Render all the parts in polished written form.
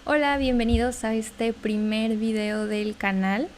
Hola, bienvenidos a este primer video del canal.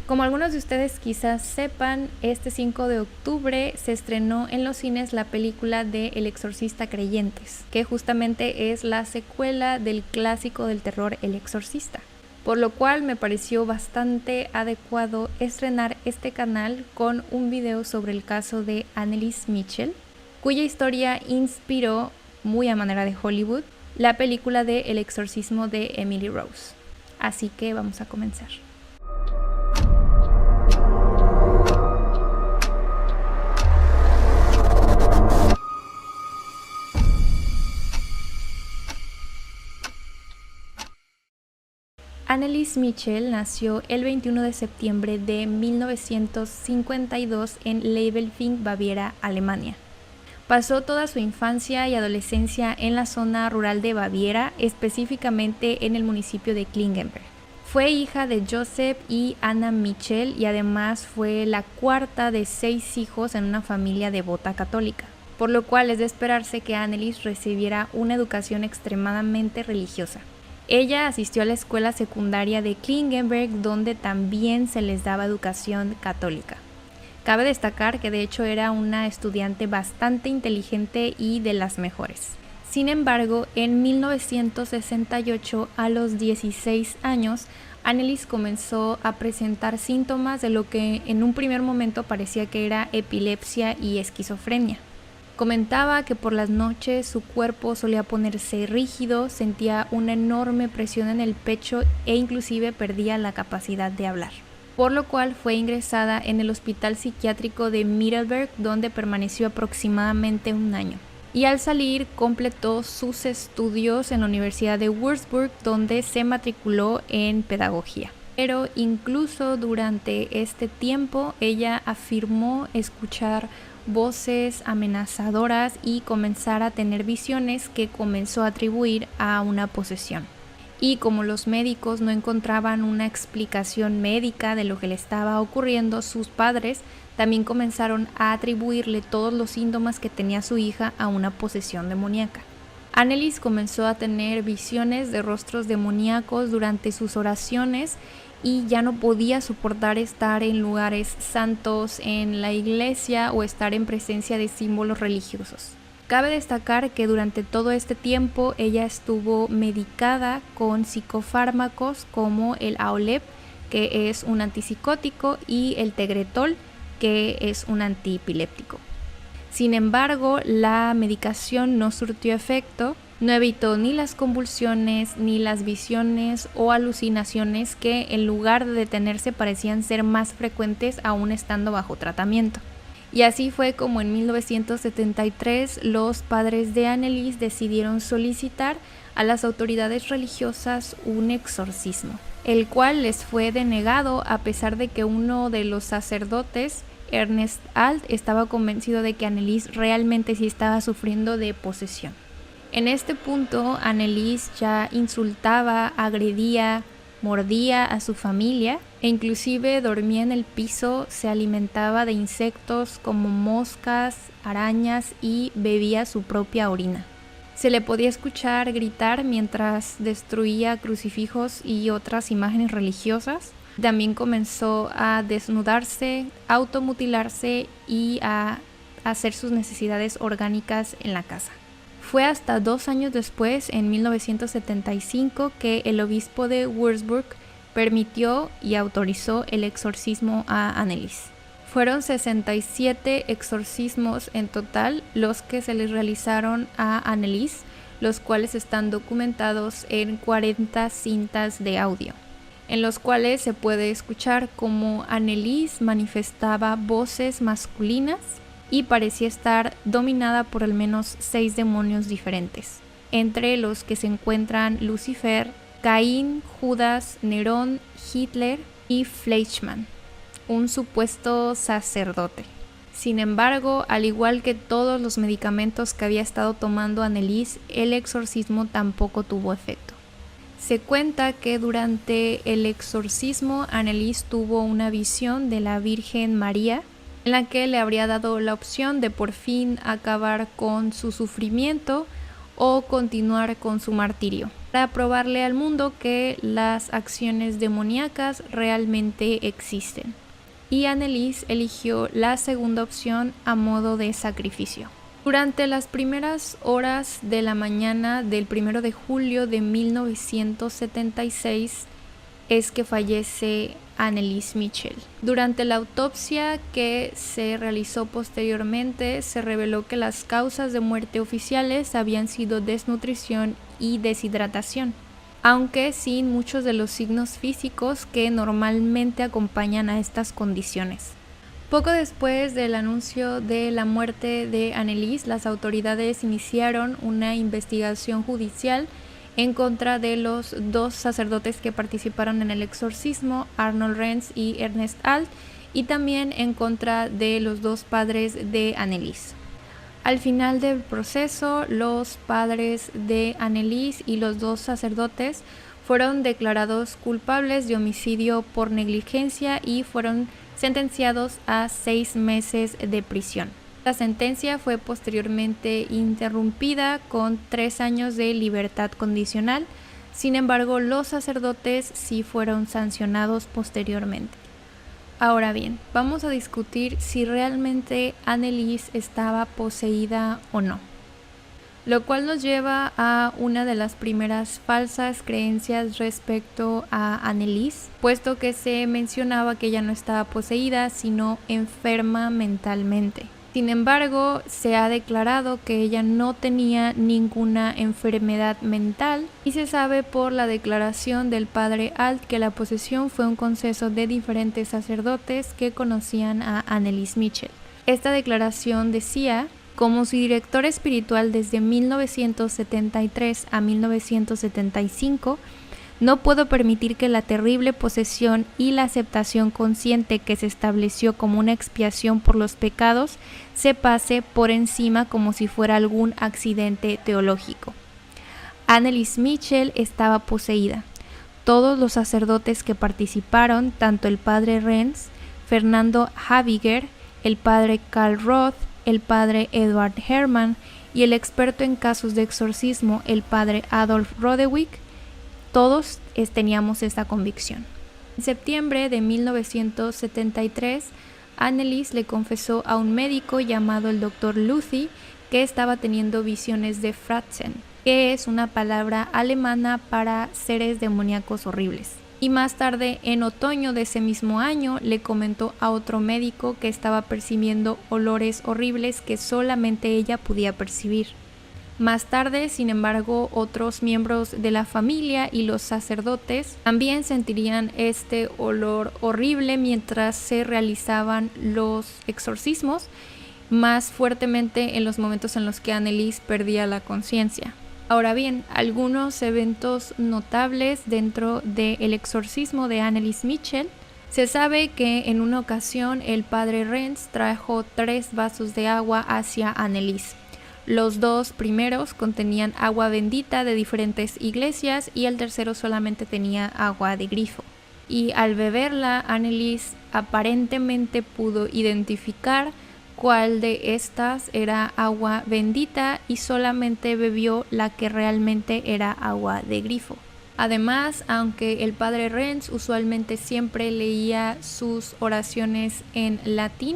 Como algunos de ustedes quizás sepan, este 5 de octubre se estrenó en los cines la película de El Exorcista Creyentes, que justamente es la secuela del clásico del terror El Exorcista. Por lo cual me pareció bastante adecuado estrenar este canal con un video sobre el caso de Anneliese Michel, cuya historia inspiró, muy a manera de Hollywood, la película de El exorcismo de Emily Rose. Así que vamos a comenzar. Anneliese Michel nació el 21 de septiembre de 1952 en Leibelfing, Baviera, Alemania. Pasó toda su infancia y adolescencia en la zona rural de Baviera, específicamente en el municipio de Klingenberg. Fue hija de Joseph y Anna Michel y además fue la cuarta de 6 hijos en una familia devota católica, por lo cual es de esperarse que Anneliese recibiera una educación extremadamente religiosa. Ella asistió a la escuela secundaria de Klingenberg, donde también se les daba educación católica. Cabe destacar que de hecho era una estudiante bastante inteligente y de las mejores. Sin embargo, en 1968, a los 16 años, Anneliese comenzó a presentar síntomas de lo que en un primer momento parecía que era epilepsia y esquizofrenia. Comentaba que por las noches su cuerpo solía ponerse rígido, sentía una enorme presión en el pecho e inclusive perdía la capacidad de hablar. Por lo cual fue ingresada en el hospital psiquiátrico de Middelburg, donde permaneció aproximadamente un año. Y al salir completó sus estudios en la Universidad de Würzburg, donde se matriculó en pedagogía. Pero incluso durante este tiempo ella afirmó escuchar voces amenazadoras y comenzar a tener visiones que comenzó a atribuir a una posesión. Y como los médicos no encontraban una explicación médica de lo que le estaba ocurriendo, sus padres también comenzaron a atribuirle todos los síntomas que tenía su hija a una posesión demoníaca. Anneliese comenzó a tener visiones de rostros demoníacos durante sus oraciones y ya no podía soportar estar en lugares santos, en la iglesia o estar en presencia de símbolos religiosos. Cabe destacar que durante todo este tiempo ella estuvo medicada con psicofármacos como el Aolep, que es un antipsicótico, y el Tegretol, que es un antiepiléptico. Sin embargo, la medicación no surtió efecto, no evitó ni las convulsiones, ni las visiones o alucinaciones que en lugar de detenerse parecían ser más frecuentes aún estando bajo tratamiento. Y así fue como en 1973 los padres de Anneliese decidieron solicitar a las autoridades religiosas un exorcismo, el cual les fue denegado a pesar de que uno de los sacerdotes, Ernest Alt, estaba convencido de que Anneliese realmente sí estaba sufriendo de posesión. En este punto, Anneliese ya insultaba, agredía, mordía a su familia e inclusive dormía en el piso, se alimentaba de insectos como moscas, arañas y bebía su propia orina. Se le podía escuchar gritar mientras destruía crucifijos y otras imágenes religiosas. También comenzó a desnudarse, automutilarse y a hacer sus necesidades orgánicas en la casa. Fue hasta 2 años después, en 1975, que el obispo de Würzburg permitió y autorizó el exorcismo a Anneliese. Fueron 67 exorcismos en total los que se les realizaron a Anneliese, los cuales están documentados en 40 cintas de audio, en los cuales se puede escuchar cómo Anneliese manifestaba voces masculinas y parecía estar dominada por al menos 6 demonios diferentes, entre los que se encuentran Lucifer, Caín, Judas, Nerón, Hitler y Fleischmann, un supuesto sacerdote. Sin embargo, al igual que todos los medicamentos que había estado tomando Anneliese, el exorcismo tampoco tuvo efecto. Se cuenta que durante el exorcismo Anneliese tuvo una visión de la Virgen María, en la que le habría dado la opción de por fin acabar con su sufrimiento o continuar con su martirio. para probarle al mundo que las acciones demoníacas realmente existen. Y Anneliese eligió la segunda opción a modo de sacrificio. Durante las primeras horas de la mañana del 1 de julio de 1976 es que fallece Anneliese Michel. Durante la autopsia que se realizó posteriormente, se reveló que las causas de muerte oficiales habían sido desnutrición y deshidratación, aunque sin muchos de los signos físicos que normalmente acompañan a estas condiciones. Poco después del anuncio de la muerte de Anneliese, las autoridades iniciaron una investigación judicial en contra de los dos sacerdotes que participaron en el exorcismo, Arnold Renz y Ernest Alt, y también en contra de los dos padres de Anneliese. Al final del proceso, los padres de Anneliese y los dos sacerdotes fueron declarados culpables de homicidio por negligencia y fueron sentenciados a 6 meses de prisión. La sentencia fue posteriormente interrumpida con 3 años de libertad condicional. Sin embargo, los sacerdotes sí fueron sancionados posteriormente. Ahora bien, vamos a discutir si realmente Anneliese estaba poseída o no. Lo cual nos lleva a una de las primeras falsas creencias respecto a Anneliese, puesto que se mencionaba que ella no estaba poseída, sino enferma mentalmente. Sin embargo, se ha declarado que ella no tenía ninguna enfermedad mental y se sabe por la declaración del padre Alt que la posesión fue un consenso de diferentes sacerdotes que conocían a Anneliese Michel. Esta declaración decía: como su director espiritual desde 1973 a 1975, no puedo permitir que la terrible posesión y la aceptación consciente que se estableció como una expiación por los pecados se pase por encima como si fuera algún accidente teológico. Anneliese Michel estaba poseída. Todos los sacerdotes que participaron, tanto el padre Renz, Fernando Habiger, el padre Karl Roth, el padre Edward Herman y el experto en casos de exorcismo, el padre Adolf Rodewyk, todos teníamos esta convicción. En septiembre de 1973, Anneliese le confesó a un médico llamado el Dr. Luthi que estaba teniendo visiones de Fratzen, que es una palabra alemana para seres demoníacos horribles. Y más tarde, en otoño de ese mismo año, le comentó a otro médico que estaba percibiendo olores horribles que solamente ella podía percibir. Más tarde, sin embargo, otros miembros de la familia y los sacerdotes también sentirían este olor horrible mientras se realizaban los exorcismos, más fuertemente en los momentos en los que Anneliese perdía la conciencia. Ahora bien, algunos eventos notables dentro del exorcismo de Anneliese Michel. Se sabe que en una ocasión el padre Renz trajo 3 vasos de agua hacia Anneliese. Los 2 primeros contenían agua bendita de diferentes iglesias y el tercero solamente tenía agua de grifo. Y al beberla, Anneliese aparentemente pudo identificar cuál de estas era agua bendita y solamente bebió la que realmente era agua de grifo. Además, aunque el padre Renz usualmente siempre leía sus oraciones en latín,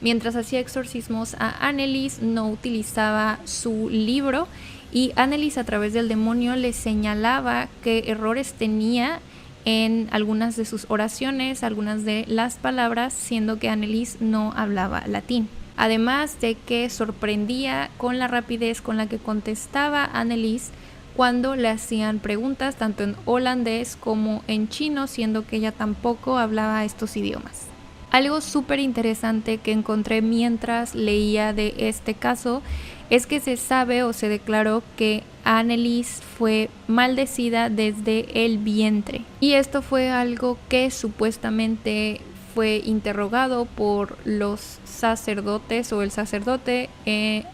mientras hacía exorcismos a Anneliese no utilizaba su libro y Anneliese a través del demonio le señalaba qué errores tenía en algunas de sus oraciones, algunas de las palabras, siendo que Anneliese no hablaba latín. Además de que sorprendía con la rapidez con la que contestaba Anneliese cuando le hacían preguntas tanto en holandés como en chino, siendo que ella tampoco hablaba estos idiomas. Algo súper interesante que encontré mientras leía de este caso es que se sabe o se declaró que Anneliese fue maldecida desde el vientre. Y esto fue algo que supuestamente fue interrogado por los sacerdotes o el sacerdote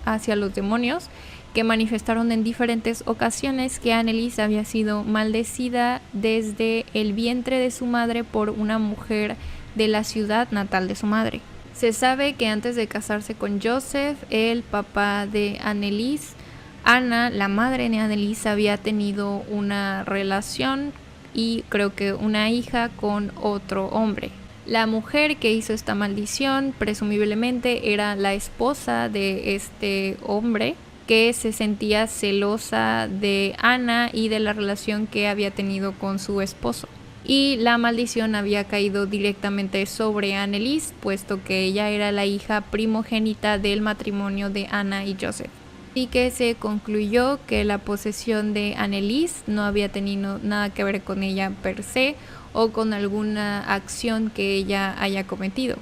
hacia los demonios, que manifestaron en diferentes ocasiones que Anneliese había sido maldecida desde el vientre de su madre por una mujer de la ciudad natal de su madre. Se sabe que antes de casarse con Joseph, el papá de Anneliese, Ana, la madre de Anneliese, había tenido una relación y creo que una hija con otro hombre. La mujer que hizo esta maldición presumiblemente era la esposa de este hombre, que se sentía celosa de Ana y de la relación que había tenido con su esposo. Y la maldición había caído directamente sobre Anneliese, puesto que ella era la hija primogénita del matrimonio de Ana y Joseph. Y que se concluyó que la posesión de Anneliese no había tenido nada que ver con ella per se o con alguna acción que ella haya cometido.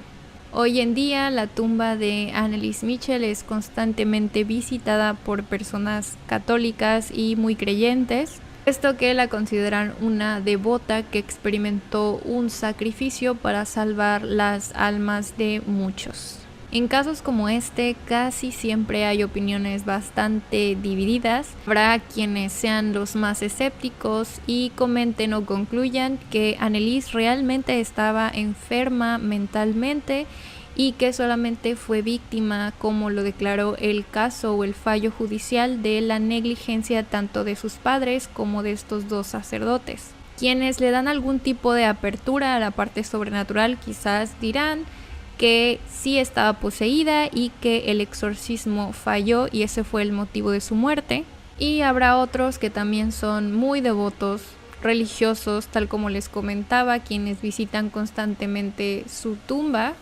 Hoy en día la tumba de Anneliese Michel es constantemente visitada por personas católicas y muy creyentes, puesto que la consideran una devota que experimentó un sacrificio para salvar las almas de muchos. En casos como este, casi siempre hay opiniones bastante divididas. Habrá quienes sean los más escépticos y comenten o concluyan que Anneliese realmente estaba enferma mentalmente y que solamente fue víctima, como lo declaró el caso o el fallo judicial, de la negligencia tanto de sus padres como de estos dos sacerdotes. Quienes le dan algún tipo de apertura a la parte sobrenatural quizás dirán que sí estaba poseída y que el exorcismo falló y ese fue el motivo de su muerte. Y habrá otros que también son muy devotos, religiosos, tal como les comentaba, quienes visitan constantemente su tumba,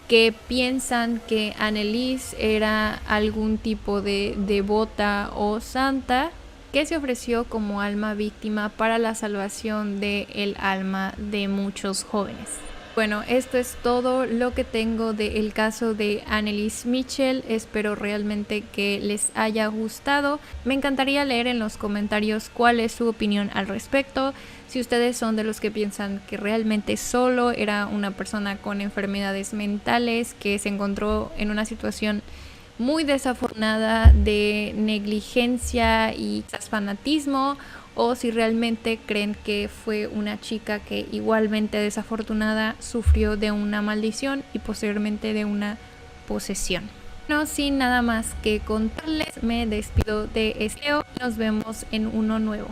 que piensan que Anneliese era algún tipo de devota o santa que se ofreció como alma víctima para la salvación del alma de muchos jóvenes. Bueno, esto es todo lo que tengo del caso de Anneliese Michel. Espero realmente que les haya gustado. Me encantaría leer en los comentarios cuál es su opinión al respecto. Si ustedes son de los que piensan que realmente solo era una persona con enfermedades mentales que se encontró en una situación muy desafortunada de negligencia y fanatismo, o si realmente creen que fue una chica que igualmente desafortunada sufrió de una maldición y posteriormente de una posesión. No, sin nada más que contarles, me despido de este video y nos vemos en uno nuevo.